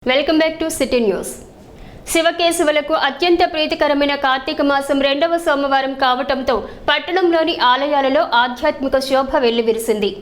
Welcome back to city news. శివకేశవులకు అత్యంత ప్రీతికరమైన కార్తీక మాసం 2వ సోమవారం కావటంతో పట్టణంలోని ఆలయాలలో ఆధ్యాత్మిక శోభ వెల్లివిరిసింది.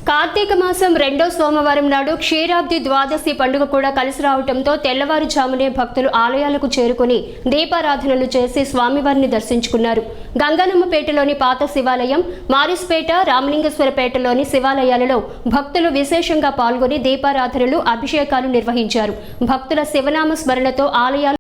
కార్తీక మాసం 2వ సోమవారం నాడు క్షీరాబ్ది ద్వాదశి పండుగ కూడా కలిసి రావడంతో తెల్లవారుజామునే భక్తులు ఆలయాలకు చేరుకుని దీపారాధనలు చేసి స్వామివారిని దర్శించుకున్నారు. గంగనమ్మపేటలోని పాత శివాలయం, మారిస్పేట, రామలింగేశ్వరపేటలోని శివాలయాలలో భక్తులు విశేషంగా పాల్గొని దీపారాధనలు, అభిషేకాలు నిర్వహించారు. భక్తుల శివనామ స్మరణతో ఆలయాలు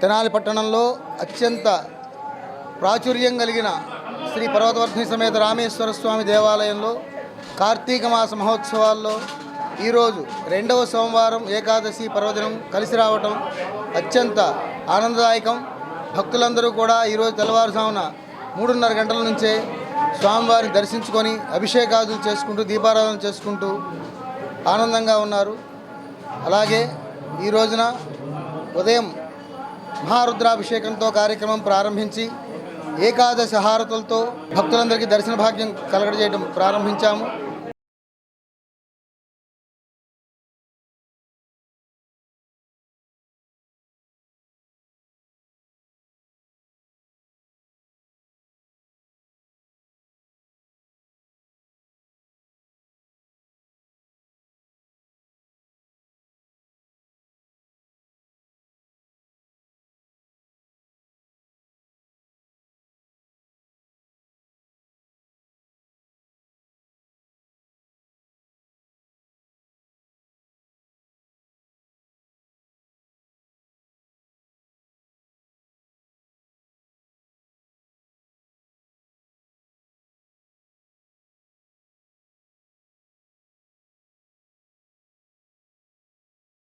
తెనాలి పట్టణంలో అత్యంత ప్రాచుర్యం కలిగిన శ్రీ పర్వతవర్ధిని సమేత రామేశ్వర స్వామి దేవాలయంలో కార్తీక మాస మహోత్సవాల్లో ఈరోజు 2వ సోమవారం ఏకాదశి పర్వదినం కలిసి రావటం అత్యంత ఆనందదాయకం. భక్తులందరూ కూడా ఈరోజు తెల్లవారుజామున 3:30 గంటల నుంచే స్వామివారిని దర్శించుకొని అభిషేకాదులు చేసుకుంటూ దీపారాధన చేసుకుంటూ ఆనందంగా ఉన్నారు. అలాగే ఈ రోజున ఉదయం మహారుద్రాభిషేకంతో కార్యక్రమం ప్రారంభించి ఏకాదశి హారతులతో భక్తులందరికీ దర్శన భాగ్యం కలగజేయడం ప్రారంభించాము.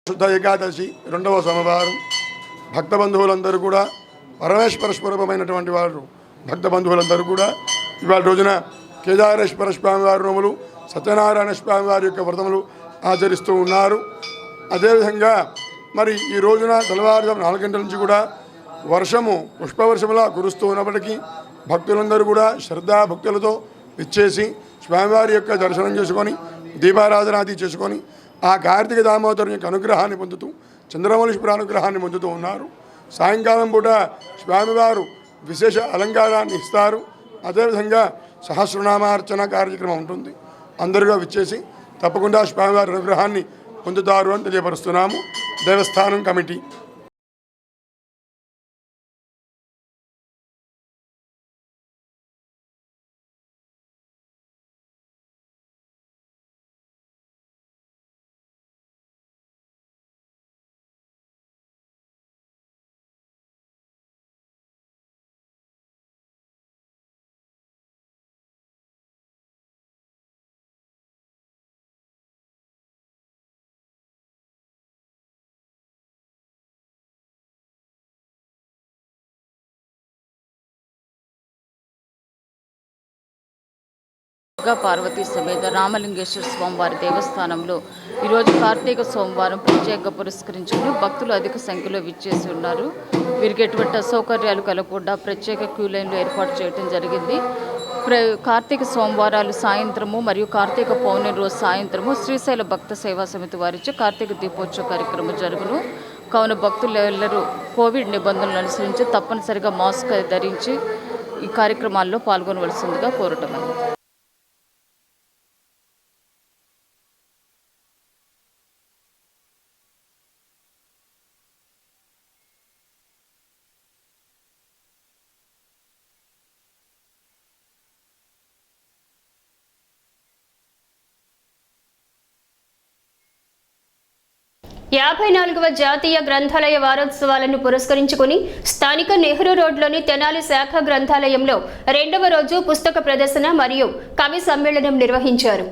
శుద్ధ ఏకాదశి 2వ సోమవారం భక్త బంధువులందరూ కూడా పరమేశ్వర స్వరూపమైనటువంటి వారు భక్త బంధువులందరూ కూడా ఇవాళ రోజున కేదారేశ్వర స్వామి వారి నోములు, సత్యనారాయణ స్వామి వారి యొక్క వ్రతములు ఆచరిస్తూ ఉన్నారు. అదేవిధంగా మరి ఈ రోజున తెల్లవారుజాము 4 గంటల నుంచి కూడా వర్షము పుష్పవర్షములా కురుస్తూ ఉన్నప్పటికీ భక్తులందరూ కూడా శ్రద్ధాభక్తులతో ఇచ్చేసి స్వామివారి యొక్క దర్శనం చేసుకొని దీపారాధనాది చేసుకొని ఆ కార్తీక దామోదరుని యొక్క అనుగ్రహాన్ని పొందుతూ చంద్రమౌళీశ్వర అనుగ్రహాన్ని పొందుతూ ఉన్నారు. సాయంకాలం పూట స్వామివారు విశేష అలంకారాన్ని ఇస్తారు. అదేవిధంగా సహస్రనామార్చన కార్యక్రమం ఉంటుంది. అందరుగా విచ్చేసి తప్పకుండా స్వామివారి అనుగ్రహాన్ని పొందుతారు అని తెలియపరుస్తున్నాము. దేవస్థానం కమిటీ. పార్వతీ సమేత రామలింగేశ్వర స్వామివారి దేవస్థానంలో ఈరోజు కార్తీక సోమవారం ప్రత్యేక పురస్కరించుకుని భక్తులు అధిక సంఖ్యలో విచ్చేసి ఉన్నారు. వీరికి ఎటువంటి అసౌకర్యాలు కలగకుండా ప్రత్యేక క్యూ లైన్లు ఏర్పాటు చేయడం జరిగింది. కార్తీక సోమవారాలు సాయంత్రము మరియు కార్తీక పౌర్ణమి రోజు సాయంత్రము శ్రీశైల భక్త సేవా సమితి వారిచే కార్తీక దీపోత్సవ కార్యక్రమం జరుగును. కావున భక్తులు కోవిడ్ నిబంధనలు అనుసరించి తప్పనిసరిగా మాస్క్ ధరించి ఈ కార్యక్రమాల్లో పాల్గొనవలసిందిగా కోరటమైంది. 54వ జాతీయ గ్రంథాలయ వారోత్సవాలను పురస్కరించుకుని స్థానిక నెహ్రూ రోడ్లోని తెనాలి శాఖ గ్రంథాలయంలో 2వ రోజు పుస్తక ప్రదర్శన మరియు కవి సమ్మేళనం నిర్వహించారు.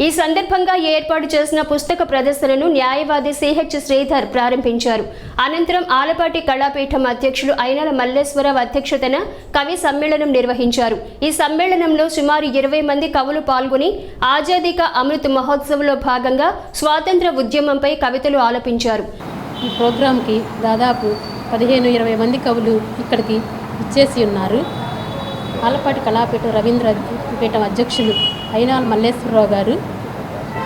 ఈ సందర్భంగా ఏర్పాటు చేసిన పుస్తక ప్రదర్శనను న్యాయవాది సిహెచ్ శ్రీధర్ ప్రారంభించారు. అనంతరం ఆలపాటి కళాపీఠం అధ్యక్షులు అయినల మల్లేశ్వరరావు అధ్యక్షతన కవి సమ్మేళనం నిర్వహించారు. ఈ సమ్మేళనంలో సుమారు 20 మంది కవులు పాల్గొని ఆజాదీ కా అమృత్ మహోత్సవ్లో భాగంగా స్వాతంత్ర ఉద్యమంపై కవితలు ఆలపించారు. ఈ ప్రోగ్రాంకి దాదాపు 15-20 మంది కవులు ఇక్కడికి ఇచ్చేసి ఉన్నారు. ఆలపాటి కళాపీఠం రవీంద్ర పీఠం అధ్యక్షులు అయినాల మల్లేశ్వరరావు గారు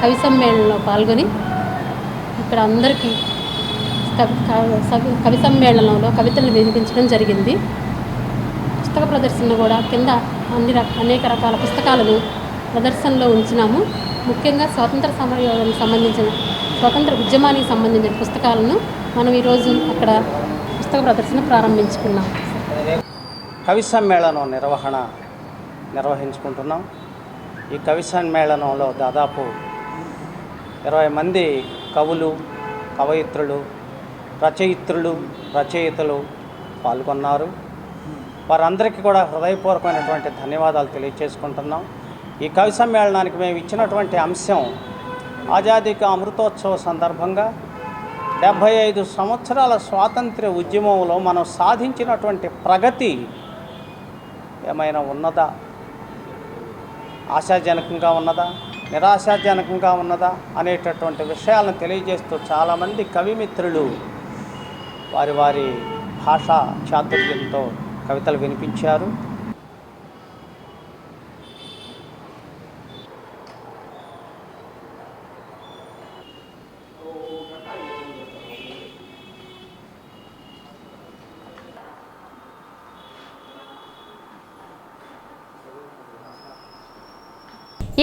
కవి సమ్మేళనంలో పాల్గొని ఇక్కడ అందరికీ కవి సమ్మేళనంలో కవితలను వినిపించడం జరిగింది. పుస్తక ప్రదర్శన కూడా కింద అనేక రకాల పుస్తకాలను ప్రదర్శనలో ఉంచినాము. ముఖ్యంగా స్వాతంత్ర సమరయోగానికి సంబంధించిన స్వాతంత్ర ఉద్యమానికి సంబంధించిన పుస్తకాలను మనం ఈరోజు అక్కడ పుస్తక ప్రదర్శన ప్రారంభించుకున్నాం. కవి సమ్మేళనం నిర్వహించుకుంటున్నాం. ఈ కవి సమ్మేళనంలో దాదాపు 20 మంది కవులు, కవయిత్రులు, రచయితలు పాల్గొన్నారు. వారందరికీ కూడా హృదయపూర్వకమైనటువంటి ధన్యవాదాలు తెలియజేసుకుంటున్నాం. ఈ కవి సమ్మేళనానికి మేము ఇచ్చినటువంటి అంశం ఆజాదీ కా అమృతోత్సవ సందర్భంగా 75 సంవత్సరాల స్వాతంత్ర్య ఉద్యమంలో మనం సాధించినటువంటి ప్రగతి ఏమైనా ఉన్నదా, ఆశాజనకంగా ఉన్నదా, నిరాశాజనకంగా ఉన్నదా అనేటటువంటి విషయాలను తెలియజేస్తూ చాలామంది కవిమిత్రులు వారి భాషా చాతుర్యంతో కవితలు వినిపించారు.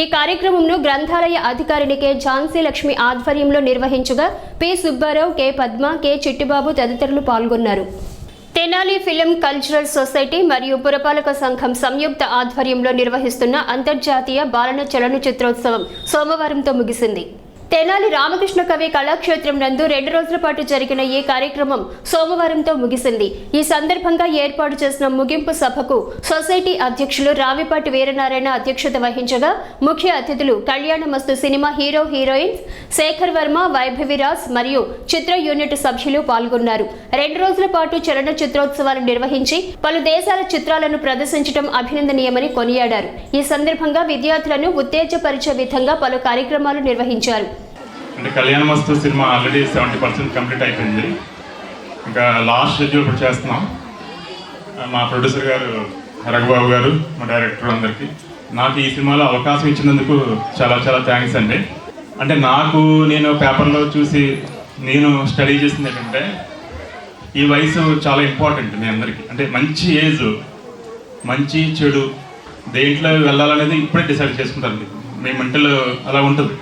ఈ కార్యక్రమంను గ్రంథాలయ అధికారిని కె ఝాన్సీ లక్ష్మి ఆధ్వర్యంలో నిర్వహించగా P Subbarao, K Padma, K Chittibabu తదితరులు పాల్గొన్నారు. తెనాలి ఫిలిం కల్చరల్ సొసైటీ మరియు పురపాలక సంఘం సంయుక్త ఆధ్వర్యంలో నిర్వహిస్తున్న అంతర్జాతీయ బాలన చలనచిత్రోత్సవం సోమవారంతో ముగిసింది. తెనాలి రామకృష్ణ కవి కళాక్షేత్రం నందు 2 రోజుల పాటు జరిగిన ఈ కార్యక్రమం సోమవారంతో ముగిసింది. ఈ సందర్భంగా ఏర్పాటు చేసిన ముగింపు సభకు సొసైటీ అధ్యక్షులు రావిపాటి వీరనారాయణ అధ్యక్షత వహించగా ముఖ్య అతిథులు Kalyanamasthu cinema hero heroines Shekhar Varma, Vaibhaviraj మరియు చిత్ర యూనిట్ సభ్యులు పాల్గొన్నారు. 2 రోజుల పాటు చలనచిత్రోత్సవాలు నిర్వహించి పలు దేశాల చిత్రాలను ప్రదర్శించడం అభినందనీయమని కొనియాడారు. ఈ సందర్భంగా విద్యార్థులను ఉత్తేజపరిచే విధంగా పలు కార్యక్రమాలు నిర్వహించారు. అంటే కళ్యాణమస్తు సినిమా ఆల్రెడీ 70% కంప్లీట్ అయిపోయింది. ఇంకా లాస్ట్ షెడ్యూల్ ఇప్పుడు చేస్తున్నాం. మా ప్రొడ్యూసర్ గారు రఘుబాబు గారు, మా డైరెక్టర్ అందరికీ నాకు ఈ సినిమాలో అవకాశం ఇచ్చినందుకు చాలా చాలా థ్యాంక్స్ అండి. అంటే నేను పేపర్లో చూసి నేను స్టడీ చేసింది ఏంటంటే ఈ వయసు చాలా ఇంపార్టెంట్ మీ అందరికీ. అంటే మంచి ఏజ్, మంచి చెడు దేంట్లో వెళ్ళాలనేది ఇప్పుడే డిసైడ్ చేసుకుంటారు. మీ మెంటల్ అలా ఉంటుంది.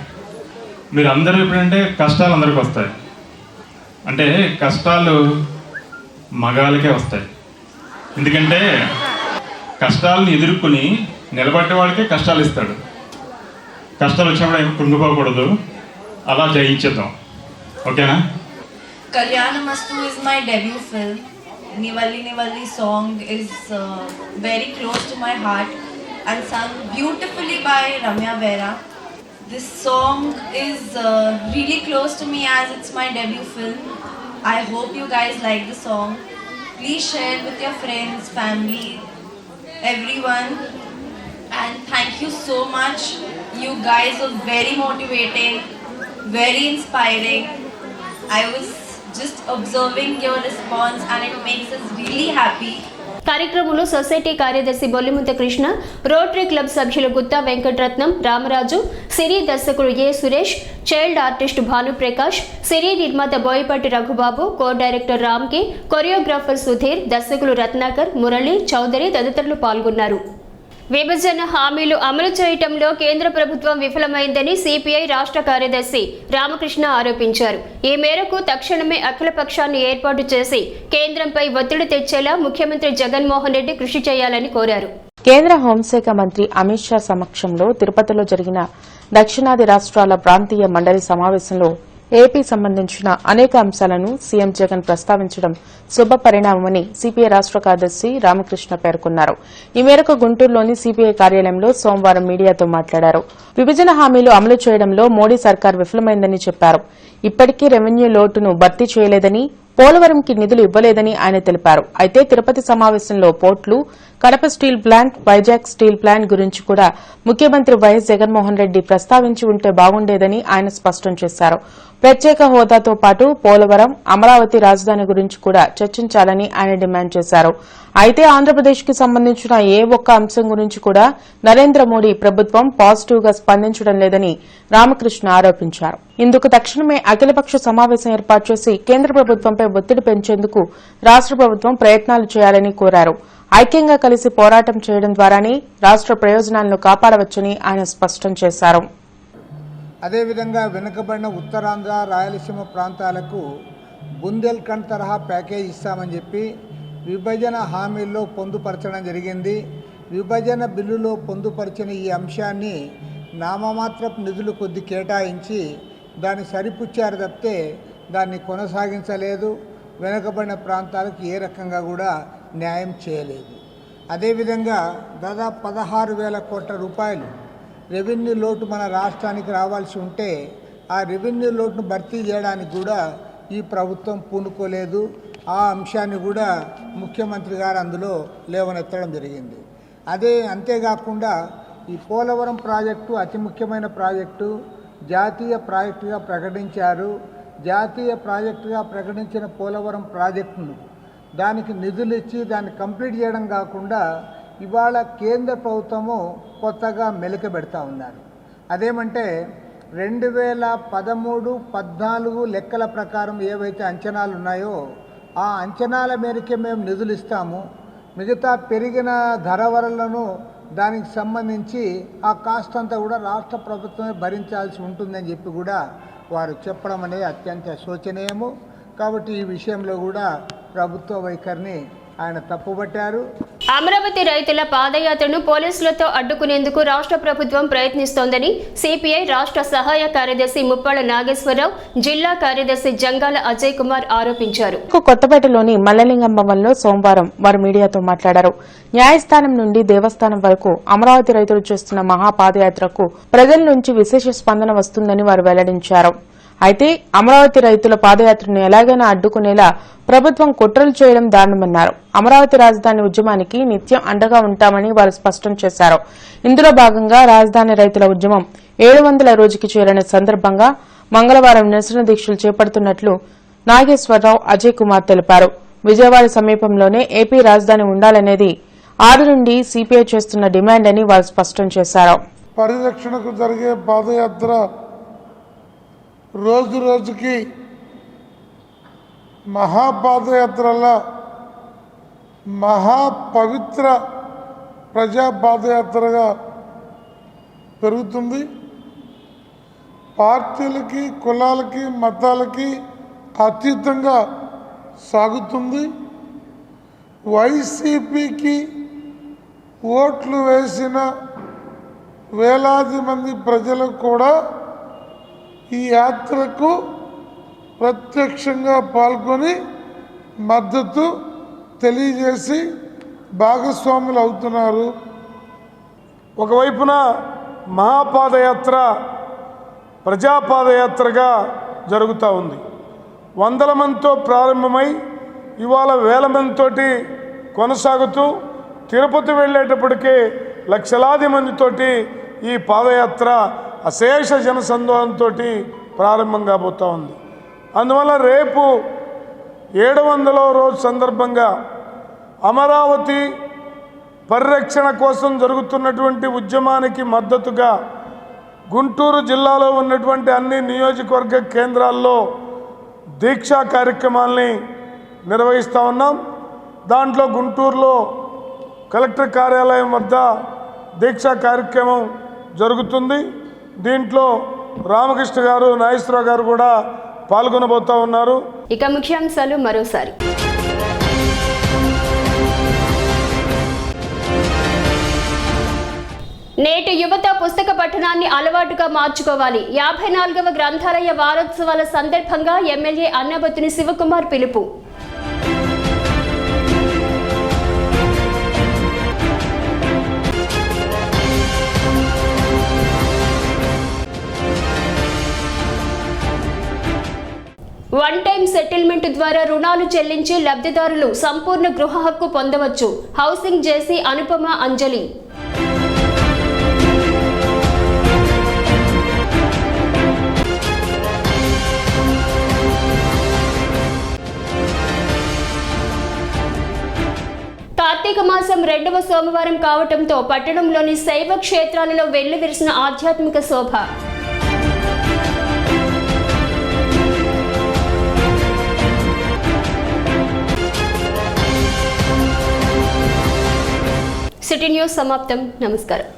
మీరు అందరూ ఎప్పుడంటే కష్టాలు అందరికీ వస్తాయి. అంటే కష్టాలు మగాళ్ళకే వస్తాయి. ఎందుకంటే కష్టాలను ఎదుర్కొని నిలబడ్డే వాళ్ళకే కష్టాలు ఇస్తాడు. కష్టాలు వచ్చినప్పుడు ఏమి కృంగిపోకూడదు, అలా జయించేద్దాం. ఓకేనా? Kalyanamathu is my debut film. Nivalli Nivalli song is very close to my heart and sung beautifully by Ramya Vera. This song is really close to me as it's my debut film. I hope you guys like the song. Please share it with your friends, family, everyone. And thank you so much. You guys are very motivating, very inspiring. I was just observing your response and it makes us really happy. కార్యక్రమంలో society కార్యదర్శి Bollimuntha Krishna, rotary club సభ్యులు గుత్తా వెంకటరత్నం, రామరాజు, సినీ దర్శకుడు ఏ Suresh, child artist Bhanuprakash, సినీ నిర్మాత Boyapati Raghubabu, co director రామ్కి, choreographer Sudheer, దర్శకులు రత్నాకర్, మురళి, చౌదరి తదితరులు పాల్గొన్నారు. విభజన హామీలు అమలు చేయటంలో కేంద్ర ప్రభుత్వం విఫలమైందని సిపిఐ రాష్ట్ర కార్యదర్శి రామకృష్ణ ఆరోపించారు. ఈ మేరకు తక్షణమే అఖిలపక్షాన్ని ఏర్పాటు చేసి కేంద్రంపై ఒత్తిడి తెచ్చేలా ముఖ్యమంత్రి జగన్మోహన్ రెడ్డి కృషి చేయాలని కోరారు. కేంద్ర హోంశాఖ మంత్రి అమిత్ షా సమక్షంలో తిరుపతిలో జరిగిన దక్షిణాది రాష్ట్రాల ప్రాంతీయ మండలి సమావేశంలో ఏపీ సంబంధించిన అనేక అంశాలను సీఎం జగన్ ప్రస్తావించడం శుభ పరిణామమని సిపిఐ రాష్ట్ర కార్యదర్శి రామకృష్ణ పేర్కొన్నారు. ఈ మేరకు గుంటూరులోని సిపిఐ కార్యాలయంలో సోమవారం మీడియాతో మాట్లాడారు. విభజన హామీలు అమలు చేయడంలో మోడీ సర్కార్ విఫలమైందని చెప్పారు. ఇప్పటికీ రెవెన్యూ లోటును భర్తీ చేయలేదని, పోలవరంకి నిధులు ఇవ్వలేదని ఆయన తెలిపారు. అయితే తిరుపతి సమావేశంలో పోర్టులు, Kadapa steel plant, Vizag steel plant గురించి కూడా ముఖ్యమంత్రి వైఎస్ జగన్మోహన్ రెడ్డి ప్రస్తావించి ఉంటే బాగుండేదని ఆయన స్పష్టం చేశారు. ప్రత్యేక హోదాతో పాటు పోలవరం, అమరావతి రాజధాని గురించి కూడా చర్చించాలని ఆయన డిమాండ్ చేశారు. అయితే ఆంధ్రప్రదేశ్కి సంబంధించిన ఏ ఒక్క అంశం గురించి కూడా నరేంద్ర మోడీ ప్రభుత్వం పాజిటివ్ గా స్పందించడం లేదని రామకృష్ణ ఆరోపించారు. ఇందుకు తక్షణమే అఖిలపక్ష సమావేశం ఏర్పాటు చేసి కేంద్ర ప్రభుత్వంపై ఒత్తిడి పెంచేందుకు రాష్ట ప్రభుత్వం ప్రయత్నాలు చేయాలని కోరారు. ఐక్యంగా కలిసి పోరాటం చేయడం ద్వారానే రాష్ట ప్రయోజనాలను కాపాడవచ్చని ఆయన స్పష్టం చేశారు. అదేవిధంగా వెనుకబడిన ఉత్తరాంధ్ర, రాయలసీమ ప్రాంతాలకు బుందేల్ఖండ్ తరహా ప్యాకేజ్ ఇస్తామని చెప్పి విభజన హామీల్లో పొందుపరచడం జరిగింది. విభజన బిల్లులో పొందుపరిచిన ఈ అంశాన్ని నామమాత్రపు నిధులు కొద్ది కేటాయించి దాన్ని సరిపుచ్చారు తప్పితే దాన్ని కొనసాగించలేదు. వెనుకబడిన ప్రాంతాలకు ఏ రకంగా కూడా న్యాయం చేయలేదు. అదేవిధంగా దాదాపు 16,000 కోట్ల రూపాయలు రెవెన్యూ లోటు మన రాష్ట్రానికి రావాల్సి ఉంటే ఆ రెవెన్యూ లోటును భర్తీ చేయడానికి కూడా ఈ ప్రభుత్వం పూనుకోలేదు. ఆ అంశాన్ని కూడా ముఖ్యమంత్రి గారు అందులో లేవనెత్తడం జరిగింది. అంతేకాకుండా ఈ పోలవరం ప్రాజెక్టు అతి ముఖ్యమైన ప్రాజెక్టు, జాతీయ ప్రాజెక్టుగా ప్రకటించారు. జాతీయ ప్రాజెక్టుగా ప్రకటించిన పోలవరం ప్రాజెక్టును దానికి నిధులు ఇచ్చి దాన్ని కంప్లీట్ చేయడం కాకుండా ఇవాళ కేంద్ర ప్రభుత్వము కొత్తగా మెలికబెడతా ఉన్నారు. అదేమంటే 2013-14 లెక్కల ప్రకారం ఏవైతే అంచనాలు ఉన్నాయో ఆ అంచనాల మేరకే మేము నిధులు ఇస్తాము, మిగతా పెరిగిన ధరవరలను దానికి సంబంధించి ఆ కాస్ట్ అంతా కూడా రాష్ట్ర ప్రభుత్వమే భరించాల్సి ఉంటుందని చెప్పి కూడా వారు చెప్పడం అనేది అత్యంత శోచనీయము. కాబట్టి ఈ విషయంలో కూడా ప్రభుత్వ వైఖరిని ఆయన తప్పుపట్టారు. అమరావతి రైతుల పాదయాత్రను పోలీసులతో అడ్డుకునేందుకు రాష్ట్ర ప్రభుత్వం ప్రయత్నిస్తోందని సిపిఐ రాష్ట్ర సహాయ కార్యదర్శి ముప్పాళ్ల నాగేశ్వరరావు, జిల్లా కార్యదర్శి జంగాల అజయ్ కుమార్ ఆరోపించారు. కొత్తపేటలోని మల్లలింగం భవన్లో సోమవారం వారు మీడియాతో మాట్లాడారు. న్యాయస్థానం నుండి దేవస్థానం వరకు అమరావతి రైతులు చేస్తున్న మహాపాదయాత్రకు ప్రజల నుంచి విశేష స్పందన వస్తుందని వారు వెల్లడించారు. అయితే అమరావతి రైతుల పాదయాత్రను ఎలాగైనా అడ్డుకునేలా ప్రభుత్వం కుట్రలు చేయడం దారుణమన్నారు. అమరావతి రాజధాని ఉద్యమానికి నిత్యం అండగా ఉంటామని వారు స్పష్టం చేశారు. ఇందులో భాగంగా రాజధాని రైతుల ఉద్యమం 700వ రోజుకి చేరిన సందర్భంగా మంగళవారం నిరసన దీక్షలు చేపడుతున్నట్లు నాగేశ్వరరావు, అజయ్ కుమార్ తెలిపారు. విజయవాడ సమీపంలోనే ఏపీ రాజధాని ఉండాలనేది ఆది నుండి సిపిఐ చేస్తున్న డిమాండ్ అని వారు స్పష్టం చేశారు. పరిరక్షణకు జరిగే పాదయాత్ర రోజు రోజుకి మహాపాదయాత్రలా మహాపవిత్ర ప్రజా పాదయాత్రగా పెరుగుతుంది. పార్టీలకి, కులాలకి, మతాలకి అతీతంగా సాగుతుంది. వైసీపీకి ఓట్లు వేసిన వేలాది మంది ప్రజలు కూడా ఈ యాత్రకు ప్రత్యక్షంగా పాల్గొని మద్దతు తెలియజేసి భాగస్వాములు అవుతున్నారు. ఒకవైపున మహాపాదయాత్ర ప్రజాపాదయాత్రగా జరుగుతూ ఉంది. వందల మందితో ప్రారంభమై ఇవాళ వేల మందితోటి కొనసాగుతూ తిరుపతి వెళ్ళేటప్పటికే లక్షలాది మందితోటి ఈ పాదయాత్ర అశేష జనసందోహంతో ప్రారంభం కాబోతూ ఉంది. అందువల్ల రేపు 700వ రోజు సందర్భంగా అమరావతి పరిరక్షణ కోసం జరుగుతున్నటువంటి ఉద్యమానికి మద్దతుగా గుంటూరు జిల్లాలో ఉన్నటువంటి అన్ని నియోజకవర్గ కేంద్రాల్లో దీక్షా కార్యక్రమాల్ని నిర్వహిస్తూ ఉన్నాం. దాంట్లో గుంటూరులో కలెక్టర్ కార్యాలయం వద్ద దీక్షా కార్యక్రమం జరుగుతుంది. దీంట్లో రామకృష్ణ గారు, నాగేశ్వరరావు గారు కూడా పాల్గొనబోతా ఉన్నారు. ఇక ముఖ్యాంశాలు మరోసారి. నేటి యువత పుస్తక పఠనాన్ని అలవాటుగా మార్చుకోవాలి. 54వ గ్రంథాలయ వారోత్సవాల సందర్భంగా ఎమ్మెల్యే అన్నబత్తుని శివకుమార్ పిలుపు. వన్ టైం సెటిల్మెంట్ ద్వారా రుణాలు చెల్లించి లబ్ధిదారులు సంపూర్ణ గృహ హక్కు పొందవచ్చు. హౌసింగ్ జేసీ అనుపమ అంజలి. కార్తీక మాసం 2వ సోమవారం కావటంతో పట్టణంలోని శైవ క్షేత్రాలలో వెల్లివిరిసిన ఆధ్యాత్మిక శోభ. సిటీ న్యూస్ సమాప్తం. నమస్కారం.